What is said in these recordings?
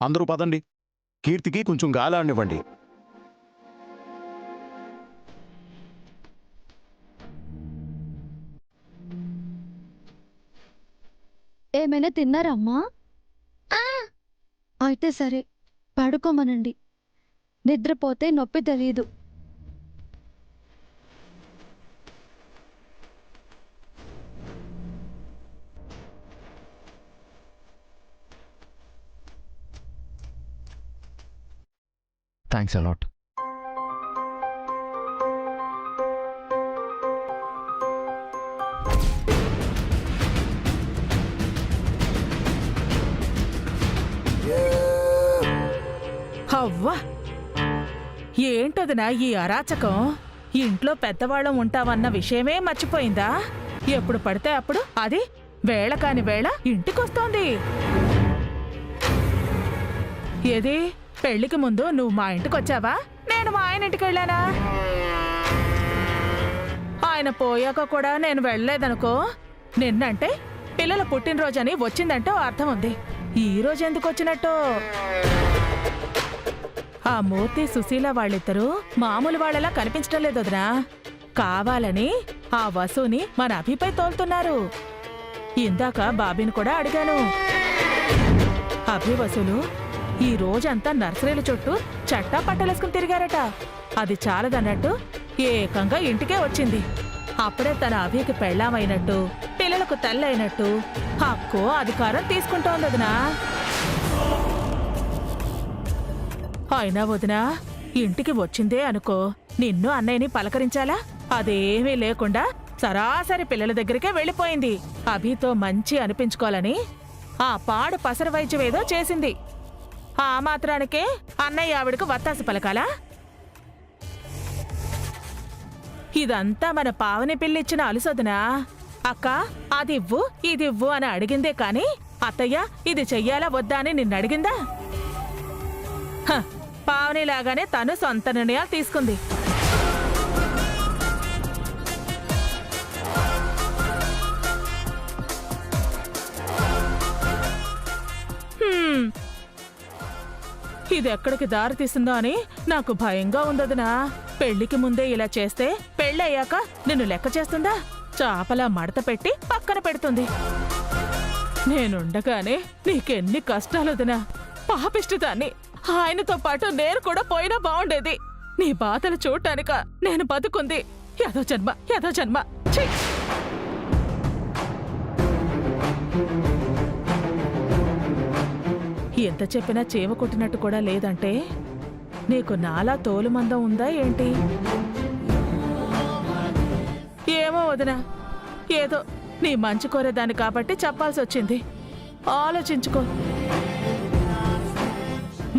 అందరూ పదండి. కీర్తికి కొంచెం గాలాడనివ్వండి. ఏమైనా తిన్నారమ్మా? అయితే సరే, పడుకోమనండి. నిద్రపోతే నొప్పి తెలీదు. Thanks a lot. అవ్వా, ఏంటదినా ఈ అరాచకం? ఇంట్లో పెద్దవాళ్ళం ఉంటామన్న విషయమే మర్చిపోయిందా? ఎప్పుడు పడితే అప్పుడు అది వేళ కాని వేళ ఇంటికొస్తోంది. ఏది, పెళ్లికి ముందు నువ్వు మా ఇంటికొచ్చావా? నేను మా ఆయన ఇంటికి వెళ్ళానా? ఆయన పోయాక కూడా నేను వెళ్ళలేదనుకో. నిన్నంటే పిల్లల పుట్టినరోజని వచ్చిందంటే అర్థం ఉంది. ఈ రోజు ఎందుకు వచ్చినట్టు? ఆ మూర్తి సుశీల వాళ్ళిద్దరూ మామూలు వాళ్ళలా కనిపించడం లేదు వదినా. కావాలని ఆ వసుని మన అభిపై తోలుతున్నారు. ఇందాక బాబీని కూడా అడిగాను. అభి వసులు ఈ రోజంతా నర్సరీల చుట్టూ చట్టా పట్టలేసుకుని తిరిగారట. అది చాలదన్నట్టు ఏకంగా ఇంటికే వచ్చింది. అప్పుడే తన అభికి పెళ్ళామైనట్టు, పిల్లలకు తల్లైనట్టు హక్కు అధికారం తీసుకుంటోంది వదినా. అయినా వదినా, ఇంటికి వచ్చిందే అనుకో, నిన్ను అన్నయ్యని పలకరించాలా? అదేమీ లేకుండా సరాసరి పిల్లల దగ్గరికే వెళ్ళిపోయింది. అభితో మంచి అనిపించుకోవాలని ఆ పాడు పసర వైద్యమేదో చేసింది. ఆ మాత్రానికే అన్నయ్య ఆవిడకు వత్తాసు పలకాలా? ఇదంతా మన పావని పిల్లిచ్చిన అలుసొదినా. అక్క అదివ్వు ఇదివ్వు అని అడిగిందే కాని అత్తయ్య ఇది చెయ్యాలా వద్దా అని నిన్నడిగిందా? పావనిలాగానే తను సొంత నిర్ణయాలు తీసుకుంది. ఇది ఎక్కడికి దారి తీసిందో అని నాకు భయంగా ఉందదినా. పెళ్లికి ముందే ఇలా చేస్తే పెళ్ళయ్యాక నిన్ను లెక్క చేస్తుందా? చాపలా మడత పెట్టి పక్కన పెడుతుంది. నేనుండగానే నీకెన్ని కష్టాలొదినా. పాపిష్టిదాన్ని. ఆయనతో పాటు నేను కూడా పోయినా బాగుండేది. నీ బాధలు చూడటానిక నేను బతుకుంది. యదో జన్మ యదో జన్మ. ఎంత చెప్పినా చీమ కొట్టినట్టు కూడా లేదంటే నీకు నాలా తోలుమందం ఉందా ఏంటి? ఏమో వదినా, ఏదో నీ మంచి కోరేదాన్ని కాబట్టి చెప్పాల్సి వచ్చింది. ఆలోచించుకో.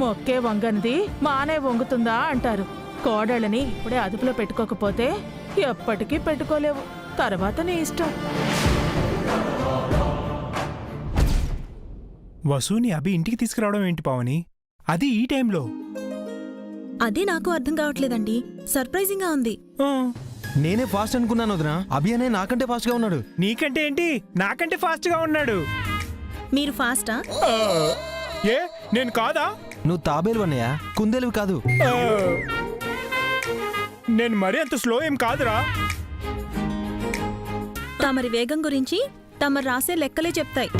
మొక్కే వంగనిది మానే వంగుతుందా అంటారు. కోడళ్ళని ఇప్పుడే అదుపులో పెట్టుకోకపోతే ఎప్పటికీ పెట్టుకోలేవు. తర్వాత నీ ఇష్టం. వసూని అభి ఇంటికి తీసుకురావడం ఏంటి పావని? అది ఈ టైంలో? అదే నాకు అర్థం కావట్లేదండి. సర్ప్రైజింగ్ గా ఉంది. నేనే ఫాస్ట్ అనుకున్నాను వదినా. అభి అనే నాకంటే ఫాస్ట్ గా ఉన్నాడు. నీకంటే ఏంటి, నాకంటే ఫాస్ట్ గా ఉన్నాడు. మీరు ఫాస్టా? ఏ నేను కాదా? నువ్వు తాబేలు అన్నయ్య, కుందేలువి కాదు. నేను మరీ అంత స్లో ఏం కాదురా. తమరి వేగం గురించి తమరు రాసే లెక్కలే చెప్తాయి.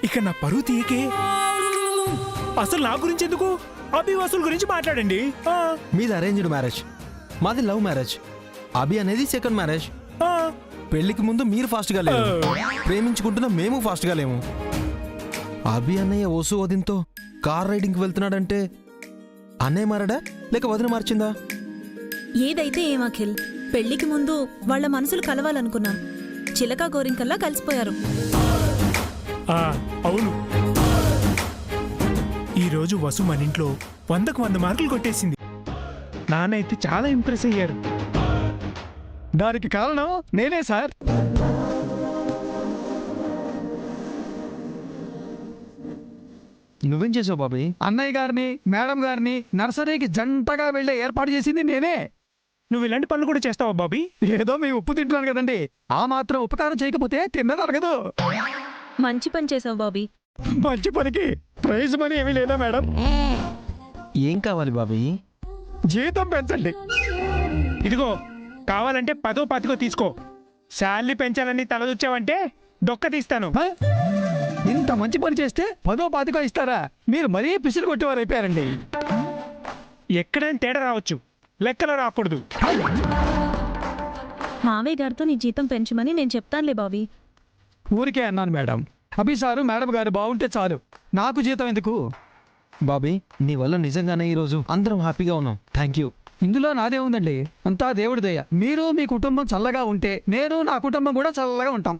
ఇక నా పరువు తీయకే. అసలు నా గురించి ఎందుకు? అభి వసూలు గురించి మాట్లాడండి. మీది అరేంజ్డ్ మ్యారేజ్, మాది లవ్ మ్యారేజ్. అభి అనేది సెకండ్ మ్యారేజ్. పెళ్లికి ముందు మీరు ఫాస్ట్ గా లేరు, ప్రేమించుకుంటున్న మేము ఫాస్ట్ గా లేము. అభి అన్నయ్య ఓసు వదినతో కార్ రైడింగ్ కి వెళ్తున్నాడంటే అన్నయ్య మారాడా లేక వదిన మార్చిందా? ఏదైతే ఏం అఖిల్, పెళ్లికి ముందు వాళ్ల మనసులు కలవాలనుకున్నాం. చిలకా గోరింకల్లా కలిసిపోయారు. అవును, ఈరోజు వసు మన ఇంట్లో 100కు 100 మార్కులు కొట్టేసింది. నాన్న అయితే చాలా ఇంప్రెస్ అయ్యారు. దానికి కారణం నేనే సార్. నువ్వేం చేసావు బాబీ? అన్నయ్య గారిని మేడం గారిని నర్సరీకి జంటగా వెళ్లే ఏర్పాటు చేసింది నేనే. నువ్వు ఇలాంటి పనులు కూడా చేస్తావా బాబీ? ఏదో మీ ఉప్పు తింటున్నాను కదండి, ఆ మాత్రం ఉపకారం చేయకపోతే తిన్నది అరగదు. మంచి పని చేసావు బాబీ. మంచి పనికి ప్రైజ్ మనీ ఏమీ లేదా మేడం? ఏం కావాలి బాబీ? జీతం పెంచండి. ఇదిగో కావాలంటే 10 25 తీసుకో. శాలరీ పెంచాలని తలదొచ్చావంటే డొక్క తీస్తాను. హ? ఇంత మంచి పని చేస్తే 10 25 ఇస్తారా? మీరు మరీ పిసిలు కొట్టేవారు అయిపోయారండి. ఎక్కడైనా తేడా రావచ్చు, లెక్కలో రాకూడదు. మావయ్య గారితో నీ జీతం పెంచమని నేను చెప్తానులే బాబీ. ఊరికే అన్నాను మేడం. అభిసారు మేడం గారు బాగుంటే చాలు, నాకు జీతం ఎందుకు? బాబీ, నీ వల్ల నిజంగానే ఈరోజు అందరం హ్యాపీగా ఉన్నాం. Thank you. ఇందులో నాదే ఉందండి, అంతా దేవుడి దయ. మీరు మీ కుటుంబం చల్లగా ఉంటే నేను నా కుటుంబం కూడా చల్లగా ఉంటాం.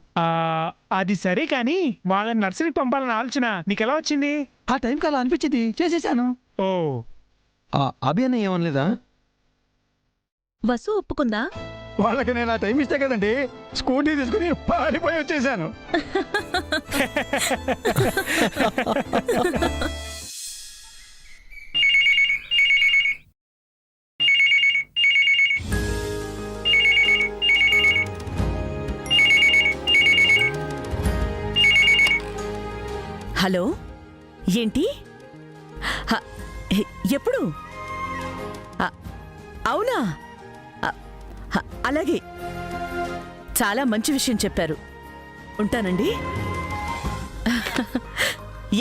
అది సరే కానీ వాళ్ళని నర్సరీకి పంపాలన్న ఆలోచన నీకెలా వచ్చింది? ఆ టైంకి అలా అనిపించింది, చేసేసాను. ఓ, అభి అన్న ఏమనలేదా? వసు ఒప్పుకుందా? వాళ్ళకి నేను ఆ టైం ఇస్తే కదండి స్కూటీ తీసుకుని పారిపోయి వచ్చేసాను. హలో, ఏంటి? ఎప్పుడు? అవునా? అలాగే, చాలా మంచి విషయం చెప్పారు. ఉంటానండి.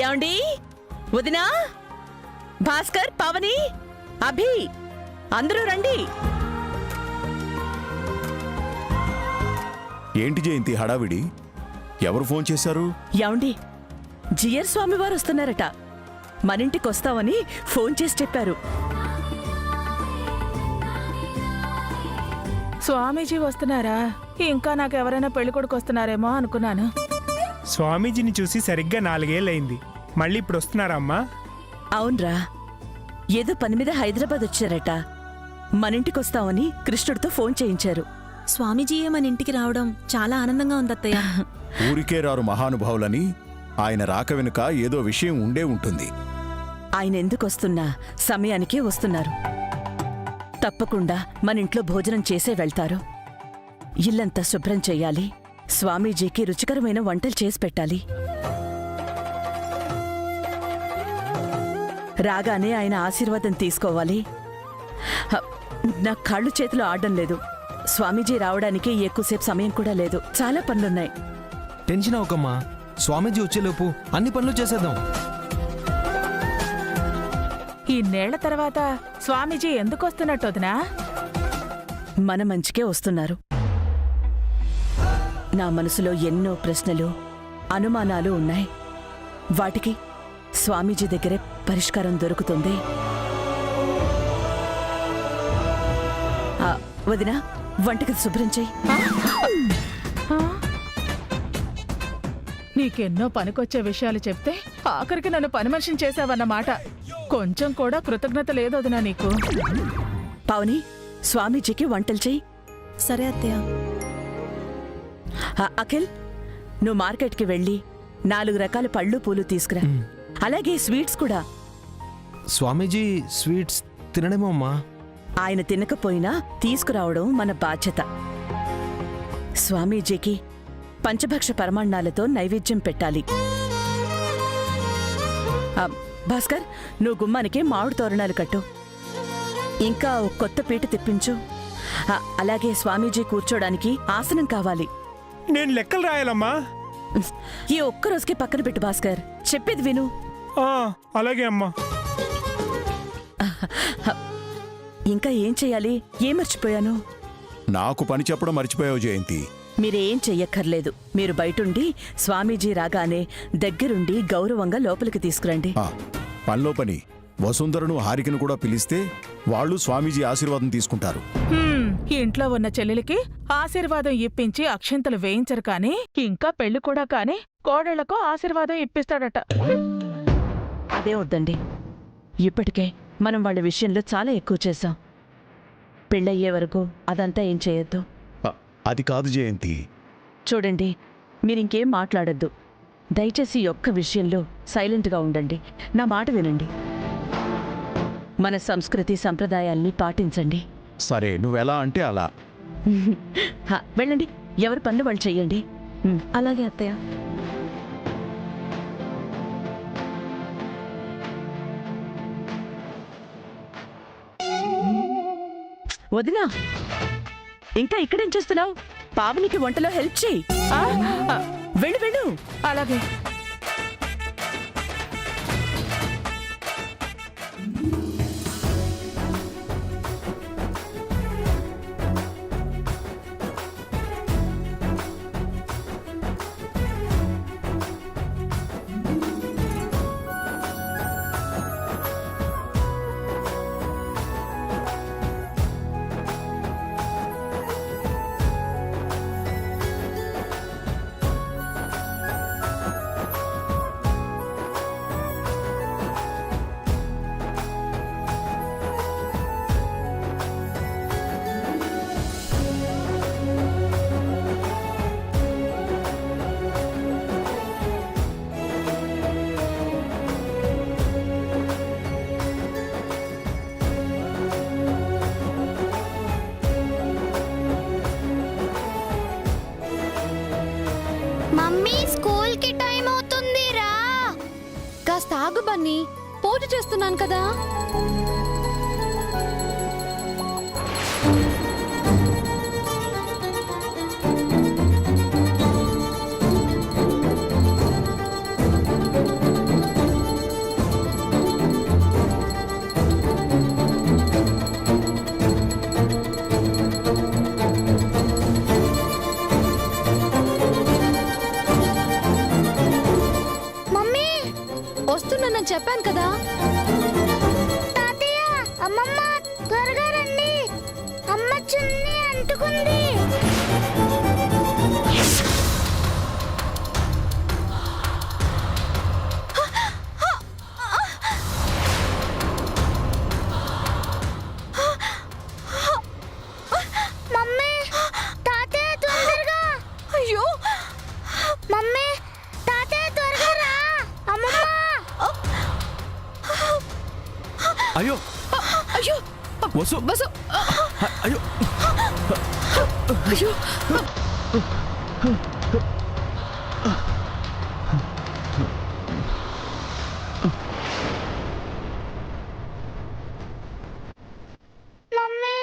ఏమండి, వదినా, భాస్కర్, పవని, అభి, అందరూ రండి. ఏంటి జయంతి హడావిడి? ఎవరు ఫోన్ చేశారు? ఏమండి, జియర్ స్వామి వారు వస్తున్నారట. మనింటికి వస్తామని ఫోన్ చేసి చెప్పారు. స్వామీజీ వస్తున్నారా? ఇంకా నాకెవరైనా పెళ్ళికొడుకు వస్తున్నారేమో అనుకున్నాను. స్వామీజీని చూసి సరిగ్గా 4 ఏళ్ళయింది. మళ్ళీ ఇప్పుడు వస్తున్నారా అమ్మా? అవునరా, ఏదో పని మీద హైదరాబాద్ వచ్చారట. మనింటికొస్తామని కృష్ణుడితో ఫోన్ చేయించారు. స్వామీజీయే మన ఇంటికి రావడం చాలా ఆనందంగా ఉంది అత్తయ్య. ఊరికే రారు మహానుభావులని, ఆయన రాక వెనుక ఏదో విషయం ఉండే ఉంటుంది. ఆయన ఎందుకొస్తున్నా సమయానికే వస్తున్నారు. తప్పకుండా మన ఇంట్లో భోజనం చేసే వెళ్తారు. ఇల్లంతా శుభ్రం చెయ్యాలి. స్వామీజీకి రుచికరమైన వంటలు చేసి పెట్టాలి. రాగానే ఆయన ఆశీర్వాదం తీసుకోవాలి. నా కాళ్ళు చేతులు ఆడడం లేదు. స్వామీజీ రావడానికి ఎక్కువసేపు సమయం కూడా లేదు. చాలా పనులున్నాయి. టెన్షన్ అవ్వకమ్మా, స్వామీజీ వచ్చేలోపు అన్ని పనులు చేసేద్దాం. ఈ నేళ్ల తర్వాత స్వామీజీ ఎందుకు వస్తున్నట్టు వదినా? మన మంచికే వస్తున్నారు. నా మనసులో ఎన్నో ప్రశ్నలు, అనుమానాలు ఉన్నాయి. వాటికి స్వామీజీ దగ్గరే పరిష్కారం దొరుకుతుంది. వదినా, వంటకి శుభ్రం చెయ్యి. నీకెన్నో పనికొచ్చే విషయాలు చెప్తే ఆఖరికి నన్ను పని మనిషిని చేశావన్నమాట. కొంచెం కూడా కృతజ్ఞత లేదు వదినా నీకు. పావని, స్వామీజీకి వంటలు చెయ్యి. సరే అత్తయ్య. అఖిల్, నువ్వు మార్కెట్కి వెళ్ళి 4 రకాల పళ్ళు పూలు తీసుకురా. అలాగే స్వీట్స్ కూడా. స్వామీజీ స్వీట్స్ తినడేమో అమ్మా. ఆయన తినకపోయినా తీసుకురావడం మన బాధ్యత. స్వామీజీకి పంచభక్ష పరమాన్నాలతో నైవేద్యం పెట్టాలి. భాస్కర్, నువ్వు గుమ్మానికి మామిడి తోరణాలు కట్టు. ఇంకా ఓ కొత్త పీట తెప్పించు. అలాగే స్వామీజీ కూర్చోడానికి ఆసనం కావాలి. నేను లెక్కలు రాయాలమ్మా. ఈ ఒక్కరోజుకి పక్కన పెట్టు భాస్కర్, చెప్పేది విను. అలాగే అమ్మా. ఇంకా ఏం చెయ్యాలి? ఏం మర్చిపోయాను? నాకు పని చెప్పడం మర్చిపోయావు జయంతి. మీరేం చెయ్యక్కర్లేదు. మీరు బయటుండి స్వామీజీ రాగానే దగ్గరుండి గౌరవంగా లోపలికి తీసుకురండి. పనిలో పని వసుంధరను హారికను కూడా పిలిస్తే వాళ్ళు స్వామీజీ ఆశీర్వాదం తీసుకుంటారు. ఇంట్లో ఉన్న చెల్లెలికి ఆశీర్వాదం ఇప్పించి అక్షింతలు వేయించరు కానీ ఇంకా పెళ్లి కూడా కాని కోడళ్లకు ఆశీర్వాదం ఇప్పిస్తాడట. అదే వద్దండి. ఇప్పటికే మనం వాళ్ళ విషయంలో చాలా ఎక్కువ చేశాం. పెళ్ళయ్యే వరకు అదంతా ఏం చేయొద్దు. అది కాదు జయంతి. చూడండి, మీరింకేం మాట్లాడొద్దు. దయచేసి ఈ ఒక్క విషయంలో సైలెంట్గా ఉండండి. నా మాట వినండి. మన సంస్కృతి సంప్రదాయాల్ని పాటించండి. సరే, నువ్వెలా అంటే అలా. వెళ్ళండి, ఎవరి పనులు వాళ్ళు చెయ్యండి. అలాగే అత్తయ్య. వదినా ఇంకా ఇక్కడేం చేస్తున్నావు? పావనికి వంటలో హెల్ప్ చేయి. ఆ, ఆ, వెళ్ళు వెళ్ళు. అలాగే. మమ్మీ స్కూల్ కి టైం అవుతుంది రా. కాస్త ఆగు బన్నీ, పూజ చేస్తున్నాను కదా. మమ్మీ వస్తున్నానని చెప్పాను కదా. తాతయ్య, అమ్మమ్మ త్వరగా రండి, అమ్మ చున్నీ అంటుకుంది. మమ్మీ, తాతయ్య తొందరగా. అయ్యో మమ్మీ, తాతయ్య త్వరగా రా. అమ్మమ్మ. అయ్యో అయ్యో వసు బసు. అయ్యో అయ్యో మమ్మీ.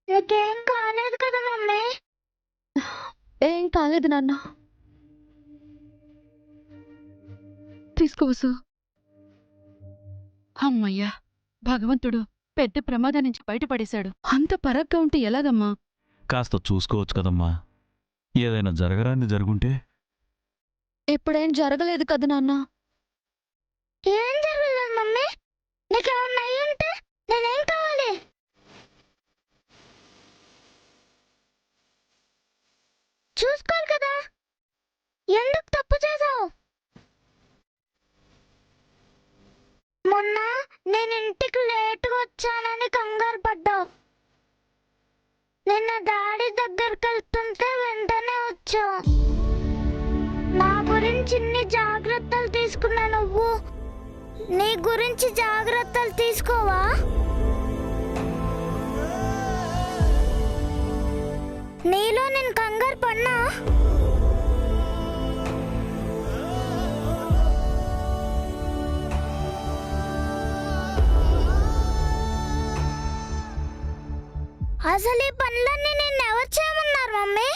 నీకేం కాలేదు కదా మమ్మీ? ఏం కాలేదు నాన్న. తీసుకోవసు. అమ్మయ్యా, భగవంతుడు పెద్ద ప్రమాదం నుంచి బయటపడేశాడు. అంత పరగ్గా ఉంటే ఎలాగమ్మా? కాస్త చూసుకోవచ్చు కదమ్మా. ఏదైనా జరగరాంది జరుగుంటే. ఇప్పుడేం జరగలేదు కదా నాన్న. ఏం జరగలేదు మమ్మీ. నీకేమన్నా అయ్యి ఉంటే నేనేం కావాలి? చూసుకోవాలి కదా. ఎందుకు తప్పు చేసావు? మొన్న నేను ఇంటికి లేటుగా వచ్చానని కంగారు పడ్డావు. నిన్న డాడీ దగ్గరికి వెళ్తుంటే వెంటనే వచ్చావు. నా గురించి ఇన్ని జాగ్రత్తలు తీసుకున్న నువ్వు నీ గురించి జాగ్రత్తలు తీసుకోవా? నీలో నేను కంగారు పడినా? అసలు ఈ పనులన్నీ నేను ఎవరు చేయమన్నారు మమ్మీ?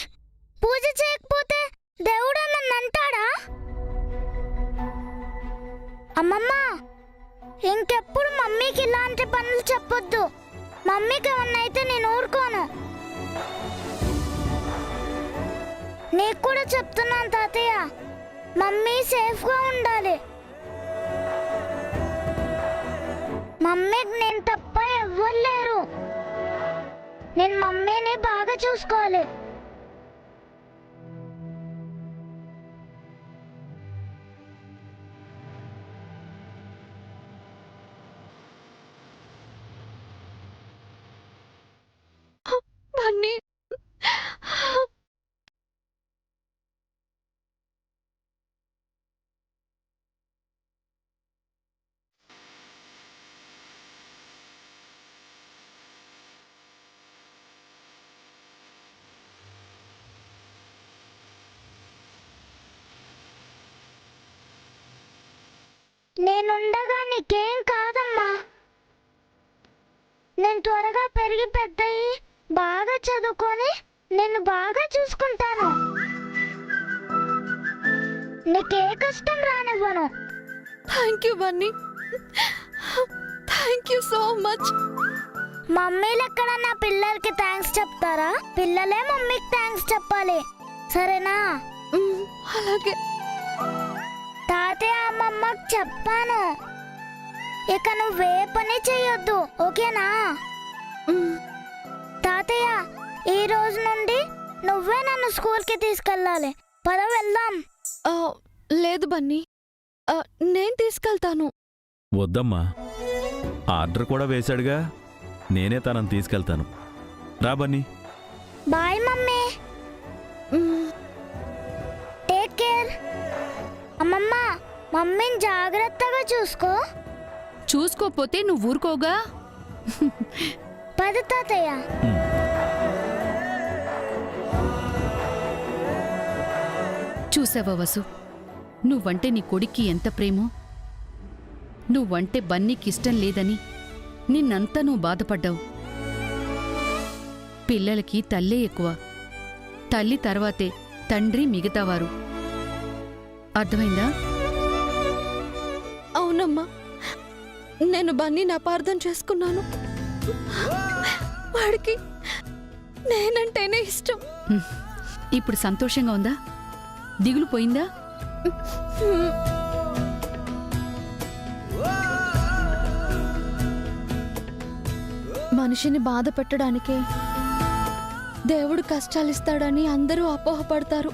పూజ చేయకపోతే దేవుడు ఏమన్నా అంటాడా? అమ్మమ్మ, ఇంకెప్పుడు మమ్మీకి ఇలాంటి పనులు చెప్పొద్దు. మమ్మీకి ఏమన్నా అయితే నేను ఊరుకోను. నీకు కూడా చెప్తున్నాను తాతయ్య, మమ్మీ సేఫ్గా ఉండాలి. మమ్మీకి నేను తప్ప ఎవ్వరు లేరు. నేను మమ్మీని బాగా చూసుకోవాలి. బన్నీ నేనుండగా నీకేం కాదమ్మా. నేను త్వరగా పెరిగి పెద్దయి బాగా చదువుకొని నిన్ను బాగా చూసుకుంటాను. నీకే కష్టం రానివ్వను. Thank you Bunny, thank you so much. మమ్మీలు ఎక్కడన్నా పిల్లలకి థ్యాంక్స్ చెప్తారా? పిల్లలే మమ్మీకి థ్యాంక్స్ చెప్పాలి, సరేనా? అలాగే. తాతయ్య అమ్మమ్మకి చెప్పాను, ఇక నువ్వే పని చెయ్యొద్దు, ఓకేనా? తాతయ్య, ఈ రోజు నుండి నువ్వే నన్ను స్కూల్కి తీసుకెళ్ళాలి. పద వెళ్దాం. లేదు బన్నీ, నేను తీసుకెళ్తాను. వద్దమ్మా, ఆర్డర్ కూడా వేశాడుగా, నేనే తనని తీసుకెళ్తాను. రా Bunny. Bye mummy, take care. అమ్మమ్మ, మమ్మీని జాగ్రత్తగా చూసుకో. చూసుకోపోతే నువ్వు ఊరుకోగా. పద తాతయ్య. చూసావా వసు, నువ్వంటే నీ కొడుక్కి ఎంత ప్రేమో. నువ్వంటే బన్నీకిష్టం లేదని నిన్నంతా నువ్వు బాధపడ్డావు. పిల్లలకి తల్లే ఎక్కువ, తల్లి తర్వాతే తండ్రి మిగతావారు. అర్థమైందా? అవునమ్మా, నేను బన్నీని అపార్థం చేసుకున్నాను. వాడికి నేనంటేనే ఇష్టం. ఇప్పుడు సంతోషంగా ఉందా? దిగులు పోయిందా? మనిషిని బాధ పెట్టడానికే దేవుడు కష్టాలిస్తాడని అందరూ అపోహపడతారు.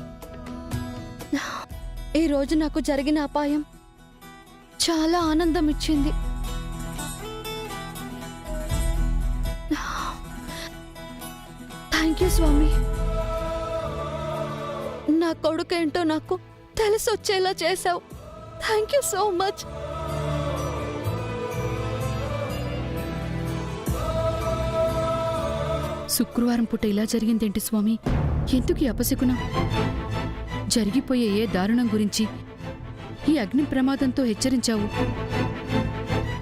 ఈరోజు నాకు జరిగిన అపాయం చాలా ఆనందం ఇచ్చింది. థ్యాంక్ యూ స్వామి. నా కొడుకేంటో నాకు తెలిసొచ్చేలా చేశావు. Thank you so much. శుక్రవారం పూట ఇలా జరిగిందేంటి స్వామి? ఎందుకు ఈ అపశకునం? జరిగిపోయే ఏ దారుణం గురించి ఈ అగ్ని ప్రమాదంతో హెచ్చరించావు?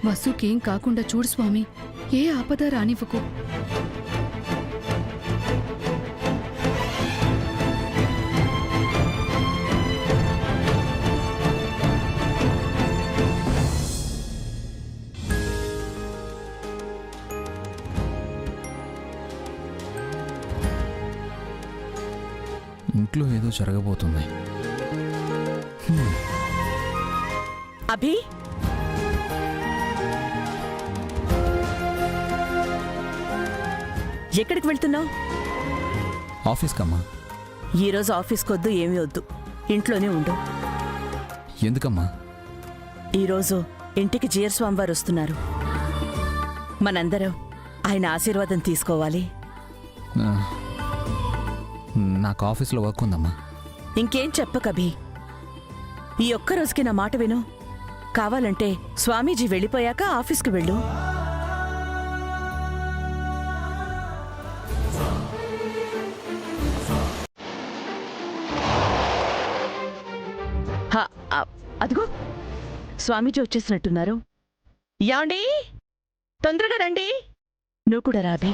వసుకేం కాకుండా చూడు స్వామి, ఏ ఆపద రానివ్వకు. ఇంట్లో ఏదో జరగబోతుంది. అభి, ఎక్కడికి వెళ్తున్నావు? ఆఫీస్కమ్మా. ఈరోజు ఆఫీస్కొద్దు, ఏమీ వద్దు, ఇంట్లోనే ఉండు. ఎందుకమ్మా? ఈరోజు ఇంటికి జీయర్ వారు వస్తున్నారు. మనందరం ఆయన ఆశీర్వాదం తీసుకోవాలి. నాకు ఆఫీస్లో వర్క్ ఉందమ్మా. ఇంకేం చెప్పకభి, ఈ ఒక్క రోజుకి నా మాట విను. కావాలంటే స్వామీజీ వెళ్ళిపోయాక ఆఫీస్కి వెళ్ళు. అదిగో స్వామీజీ వచ్చేసినట్టున్నారు. యాండి, తొందరగా రండి. నువ్వు కూడా రాబి.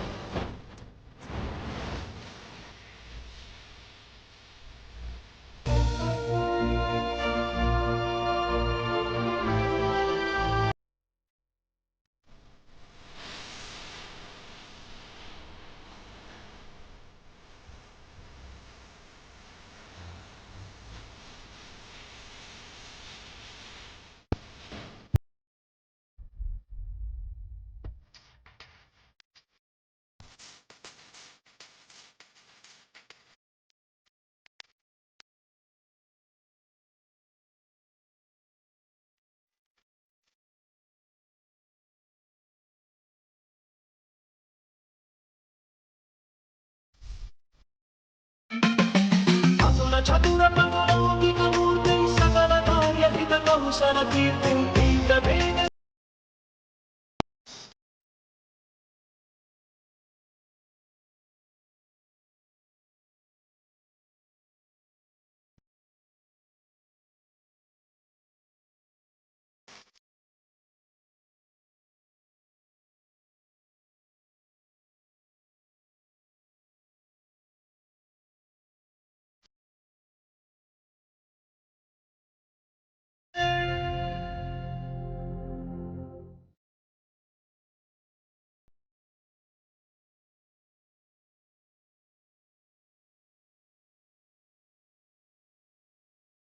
చతుర పదలౌకిక మూర్తి సకల కార్యహిత కౌశల కీర్తి